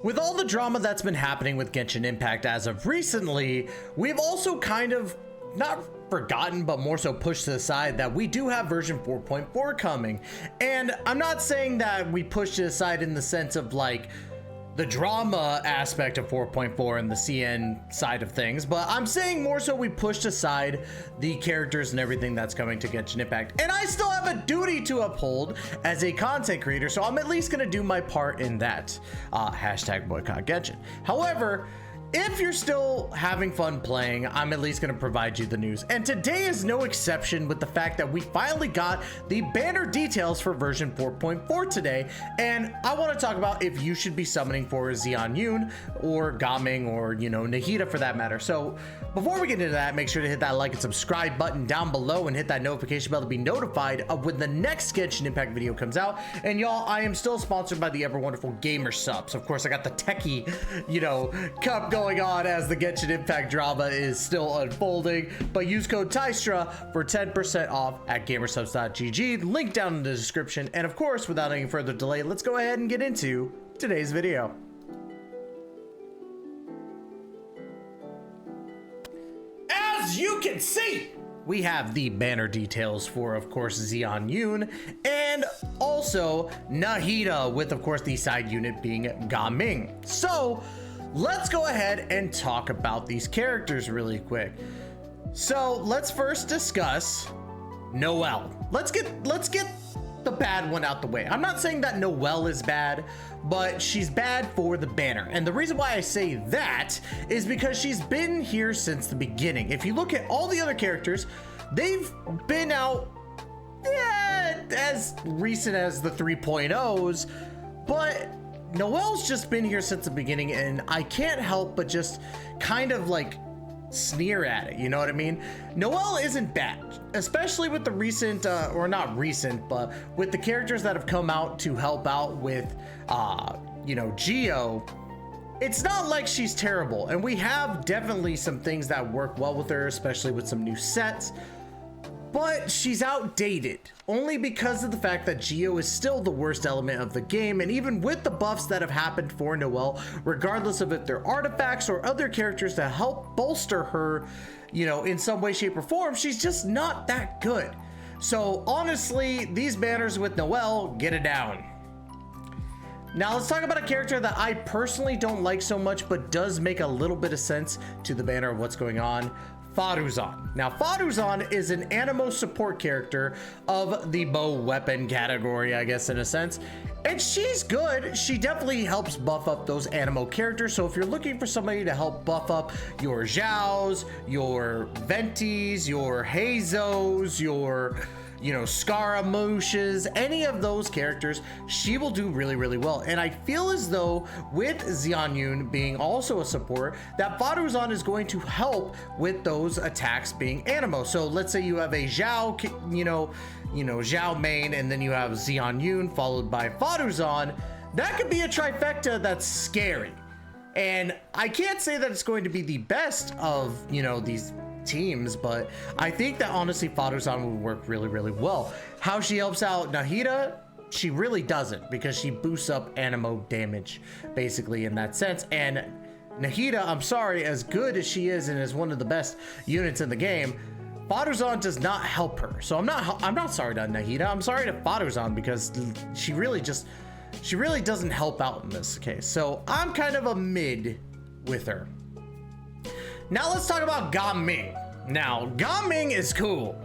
With all the drama that's been happening with Genshin Impact as of recently, we've also kind of not forgotten, but more so pushed to the side that we do have version 4.4 coming. And I'm not saying that we pushed it aside in the sense of like the drama aspect of 4.4 and the CN side of things, but I'm saying more so we pushed aside the characters and everything that's coming to Genshin Impact. And I still have a duty to uphold as a content creator, so I'm at least gonna do my part in that. Hashtag boycott Genshin. However, if you're still having fun playing, I'm at least going to provide you the news. And today is no exception with the fact that we finally got the banner details for version 4.4 today. And I want to talk about if you should be summoning for Xianyun or Gaming or, you know, Nahida for that matter. So before we get into that, make sure to hit that like and subscribe button down below and hit that notification bell to be notified of when the next Genshin Impact video comes out. And y'all, I am still sponsored by the ever wonderful Gamer Subs. Of course, I got the techie, you know, cup going on as the Genshin Impact drama is still unfolding, but use code TYSTRA for 10% off at gamersubs.gg, link down in the description. And of course, without any further delay, let's go ahead and get into today's video. As you can see, we have the banner details for, of course, Xianyun and also Nahida, with, of course, the side unit being Gaming. So let's go ahead and talk about these characters really quick. So let's first discuss Noelle. Let's get the bad one out the way. I'm not saying that Noelle is bad, but she's bad for the banner. And the reason why I say that is because she's been here since the beginning. If you look at all the other characters, they've been out as recent as the 3.0s, but Noelle's just been here since the beginning, and I can't help but just kind of like sneer at it, you know what I mean? Noelle isn't bad, especially with the recent, or not recent, but with the characters that have come out to help out with, you know, Geo. It's not like she's terrible, and we have definitely some things that work well with her, especially with some new sets. But she's outdated, only because of the fact that Geo is still the worst element of the game, and even with the buffs that have happened for Noelle, regardless of if they're artifacts or other characters to help bolster her, you know, in some way, shape, or form, she's just not that good. So honestly, these banners with Noelle, get it down. Now let's talk about a character that I personally don't like so much, but does make a little bit of sense to the banner of what's going on. Faruzan. Now, Faruzan is an Animo support character of the bow weapon category, I guess, in a sense. And she's good. She definitely helps buff up those Animo characters. So if you're looking for somebody to help buff up your Zhaos, your Ventis, your Hazos, your, you know, Scaramouches, any of those characters, she will do really, really well. And I feel as though with Xianyun being also a support, that Faruzan is going to help with those attacks being Animo. So let's say you have a Zhao, you know, Zhao main, and then you have Xianyun followed by Faruzan. That could be a trifecta that's scary. And I can't say that it's going to be the best of, you know, these teams, but I think that honestly Faruzan would work really, really well. How she helps out Nahida, she really doesn't, because she boosts up Animo damage basically in that sense. And Nahida, I'm sorry, as good as she is and is one of the best units in the game, Faruzan does not help her. So I'm not sorry to Nahida, I'm sorry to Faruzan, because she really doesn't help out in this case. So I'm kind of a mid with her. Now let's talk about Gaming. Now, Gaming is cool.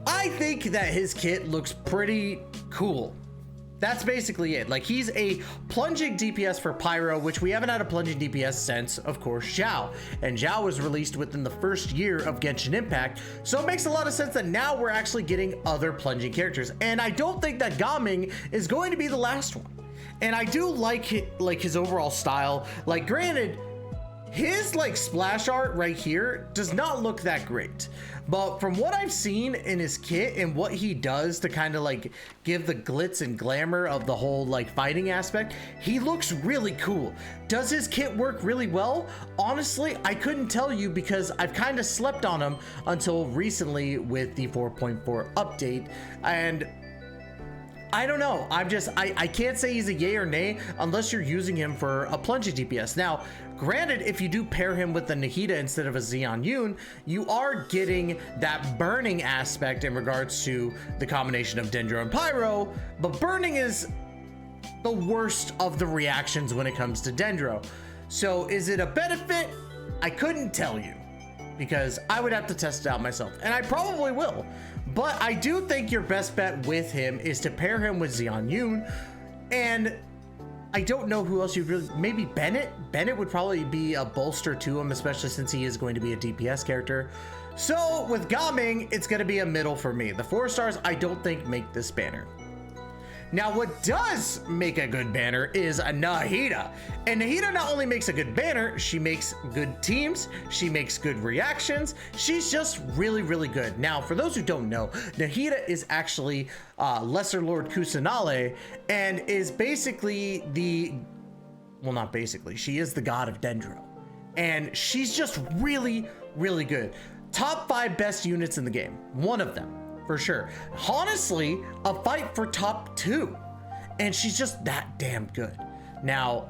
I think that his kit looks pretty cool. That's basically it. Like, he's a plunging DPS for Pyro, which we haven't had a plunging DPS since, of course, Zhao. And Zhao was released within the first year of Genshin Impact, so it makes a lot of sense that now we're actually getting other plunging characters. And I don't think that Gaming is going to be the last one. And I do like his overall style. Like, granted, his like splash art right here does not look that great, but from what I've seen in his kit and what he does to kind of like give the glitz and glamour of the whole like fighting aspect, he looks really cool. Does his kit work really well? Honestly, I couldn't tell you, because I've kind of slept on him until recently with the 4.4 update. And I don't know. I can't say he's a yay or nay unless you're using him for a plunging DPS. Now, granted, if you do pair him with the Nahida instead of a Xianyun, you are getting that burning aspect in regards to the combination of Dendro and Pyro, but burning is the worst of the reactions when it comes to Dendro. So is it a benefit? I couldn't tell you, because I would have to test it out myself, and I probably will. But I do think your best bet with him is to pair him with Xianyun, and I don't know who else you'd really, maybe Bennett. Bennett would probably be a bolster to him, especially since he is going to be a DPS character. So with Gaming, it's going to be a middle for me. The 4 stars I don't think make this banner. Now, what does make a good banner is a Nahida. And Nahida not only makes a good banner, she makes good teams, she makes good reactions, she's just really, really good. Now, for those who don't know, Nahida is actually Lesser Lord Kusanale, and is basically well, not basically, she is the god of Dendro. And she's just really, really good. Top 5 best units in the game, one of them. For sure. Honestly, a fight for top 2. And she's just that damn good. Now,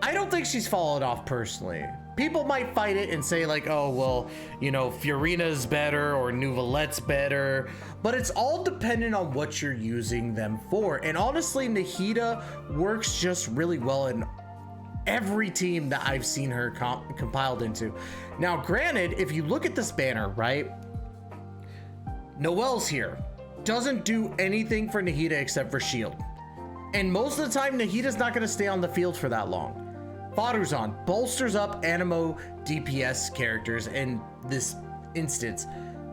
I don't think she's fallen off personally. People might fight it and say like, oh, well, you know, Fiorina's better or Nouvelette's better. But it's all dependent on what you're using them for. And honestly, Nahida works just really well in every team that I've seen her compiled into. Now, granted, if you look at this banner, right? Noelle's here, doesn't do anything for Nahida except for shield. And most of the time, Nahida's not going to stay on the field for that long. Faruzan bolsters up Animo DPS characters in this instance.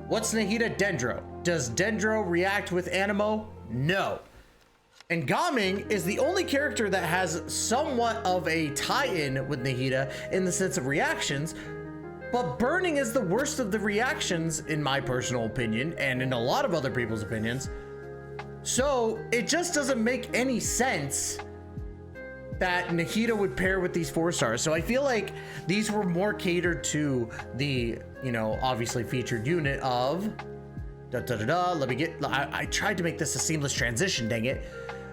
What's Nahida? Dendro. Does Dendro react with Animo? No. And Gaming is the only character that has somewhat of a tie-in with Nahida in the sense of reactions. But burning is the worst of the reactions, in my personal opinion, and in a lot of other people's opinions. So it just doesn't make any sense that Nahida would pair with these 4 stars. So I feel like these were more catered to the, you know, obviously featured unit of let me get, I tried to make this a seamless transition, dang it.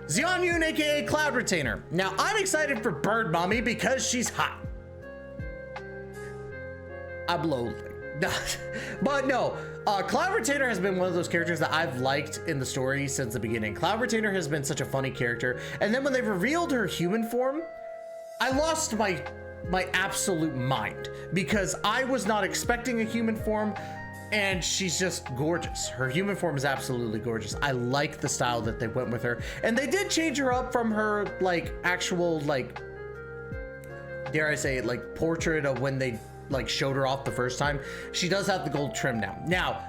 Xianyun, aka Cloud Retainer. Now I'm excited for Bird Mommy because she's hot. I'm lonely. But no, Cloud Retainer has been one of those characters that I've liked in the story since the beginning. Cloud Retainer has been such a funny character. And then when they revealed her human form, I lost my absolute mind because I was not expecting a human form, and she's just gorgeous. Her human form is absolutely gorgeous. I like the style that they went with her. And they did change her up from her like actual, like, dare I say it, like portrait of when they like showed her off the first time. She does have the gold trim now. Now,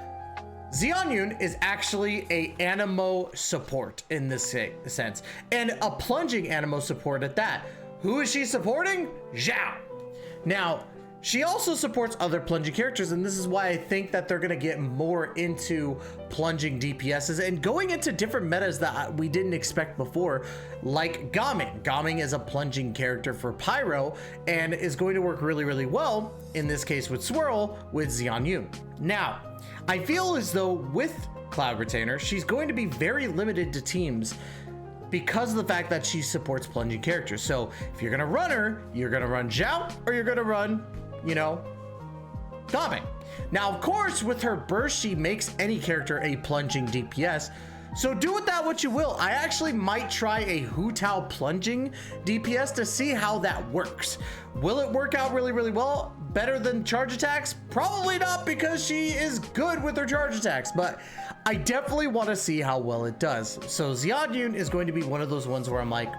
Xianyun is actually a Animo support in this sense, and a plunging Animo support at that. Who is she supporting? Zhao. Now, she also supports other plunging characters, and this is why I think that they're gonna get more into plunging DPSs and going into different metas that we didn't expect before, like Gaming. Gaming is a plunging character for Pyro and is going to work really, really well, in this case with Swirl, with Xianyun. Now, I feel as though with Cloud Retainer, she's going to be very limited to teams because of the fact that she supports plunging characters. So if you're gonna run her, you're gonna run Zhao, or you're gonna run, you know, Gaming. Now, of course, with her burst, she makes any character a plunging DPS. So do with that what you will. I actually might try a Hu Tao plunging DPS to see how that works. Will it work out really, really well? Better than charge attacks? Probably not, because she is good with her charge attacks, but I definitely want to see how well it does. So Xianyun is going to be one of those ones where I'm like,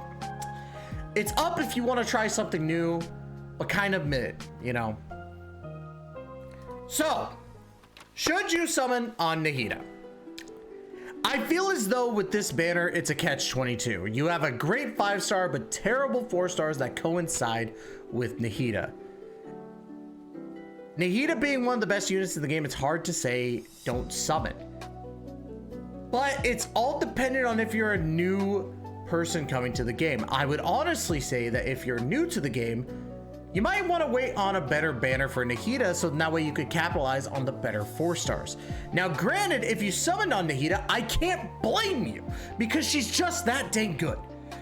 it's up if you want to try something new, but kind of mid, you know? So, should you summon on Nahida? I feel as though with this banner, it's a catch-22. You have a great 5-star, but terrible 4 stars that coincide with Nahida. Nahida being one of the best units in the game, it's hard to say don't summon. But it's all dependent on if you're a new person coming to the game. I would honestly say that if you're new to the game, You might want to wait on a better banner for Nahida, so that way you could capitalize on the better 4 stars. Now, granted, if you summoned on Nahida, I can't blame you because she's just that dang good.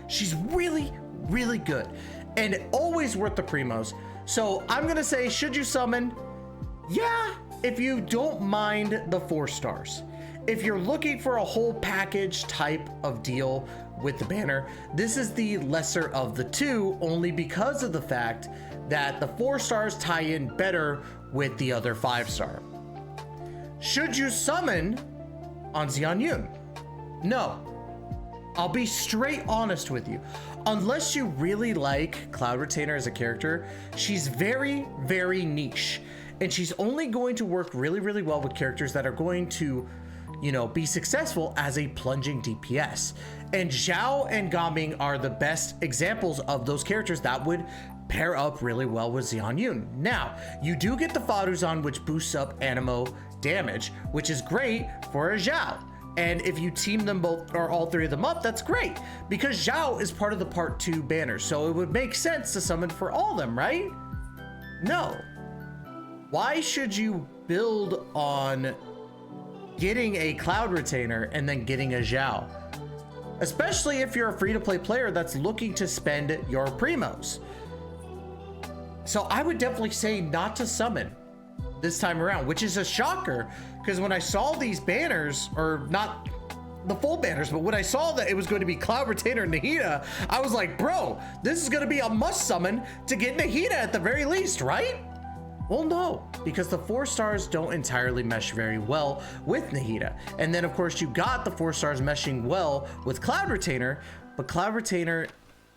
She's really, really good and always worth the primos. So I'm going to say, should you summon? Yeah, if you don't mind the 4 stars. If you're looking for a whole package type of deal with the banner, this is the lesser of the two, only because of the fact that the 4 stars tie in better with the other 5 star. Should you summon on Xianyun? No. I'll be straight honest with you. Unless you really like Cloud Retainer as a character, she's very, very niche. And she's only going to work really, really well with characters that are going to, you know, be successful as a plunging DPS. And Zhao and Gaming are the best examples of those characters that would pair up really well with Xianyun. Now, you do get the Faruzan, which boosts up Animo damage, which is great for a Zhao. And if you team them both or all 3 of them up, that's great because Zhao is part of the part 2 banner. So it would make sense to summon for all of them, right? No. Why should you build on getting a Cloud Retainer and then getting a Zhao? Especially if you're a free-to-play player that's looking to spend your primos. So I would definitely say not to summon this time around, which is a shocker because when I saw these banners, or not the full banners, but when I saw that it was going to be Cloud Retainer and Nahida, I was like, bro, this is going to be a must summon to get Nahida at the very least, right? Well, no, because the 4 stars don't entirely mesh very well with Nahida. And then of course you got the 4 stars meshing well with Cloud Retainer, but Cloud Retainer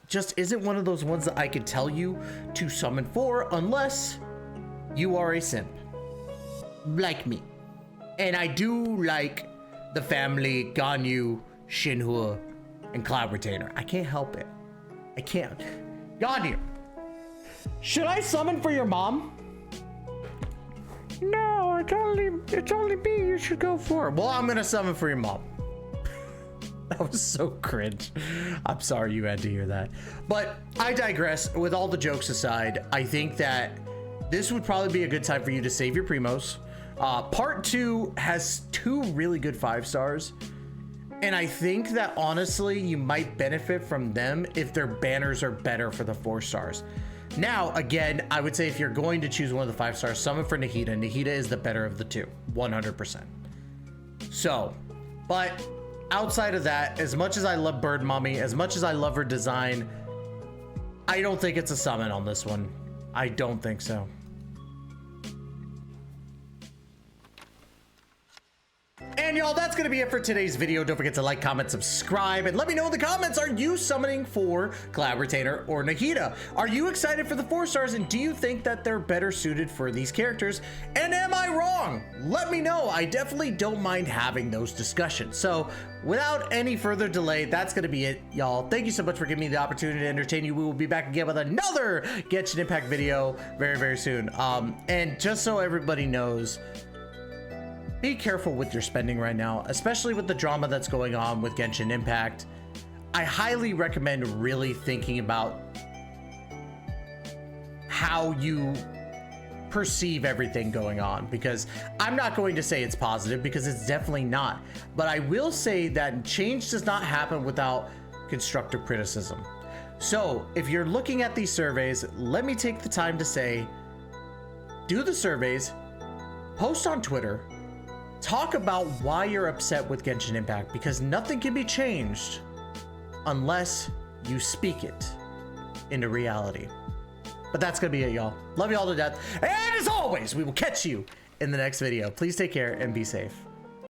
just isn't one of those ones that I could tell you to summon for unless you are a simp like me. And I do like the family Ganyu, Shinhua, and Cloud Retainer. I can't help it. I can't. Ganyu, should I summon for your mom? No, it's only me you should go for. Well, I'm gonna summon for your mom. That was so cringe. I'm sorry you had to hear that. But I digress. With all the jokes aside, I think that this would probably be a good time for you to save your primos. Part 2 has 2 really good 5 stars. And I think that honestly, you might benefit from them if their banners are better for the 4 stars. Now, again, I would say if you're going to choose one of the 5 stars, summon for Nahida. Nahida is the better of the 2, 100%. So, but outside of that, as much as I love Bird Mommy, as much as I love her design, I don't think it's a summon on this one. I don't think so. And y'all, that's gonna be it for today's video. Don't forget to like, comment, subscribe, and let me know in the comments, are you summoning for Cloud Retainer or Nahida? Are you excited for the 4 stars, and do you think that they're better suited for these characters? And am I wrong? Let me know. I definitely don't mind having those discussions. So without any further delay, that's gonna be it, y'all. Thank you so much for giving me the opportunity to entertain you. We will be back again with another Genshin Impact video very, very soon. And just so everybody knows, be careful with your spending right now, especially with the drama that's going on with Genshin Impact. I highly recommend really thinking about how you perceive everything going on, because I'm not going to say it's positive because it's definitely not, but I will say that change does not happen without constructive criticism. So if you're looking at these surveys, let me take the time to say, do the surveys, post on Twitter, talk about why you're upset with Genshin Impact, because nothing can be changed unless you speak it into reality. But that's gonna be it, y'all. Love you all to death. And as always, we will catch you in the next video. Please take care and be safe.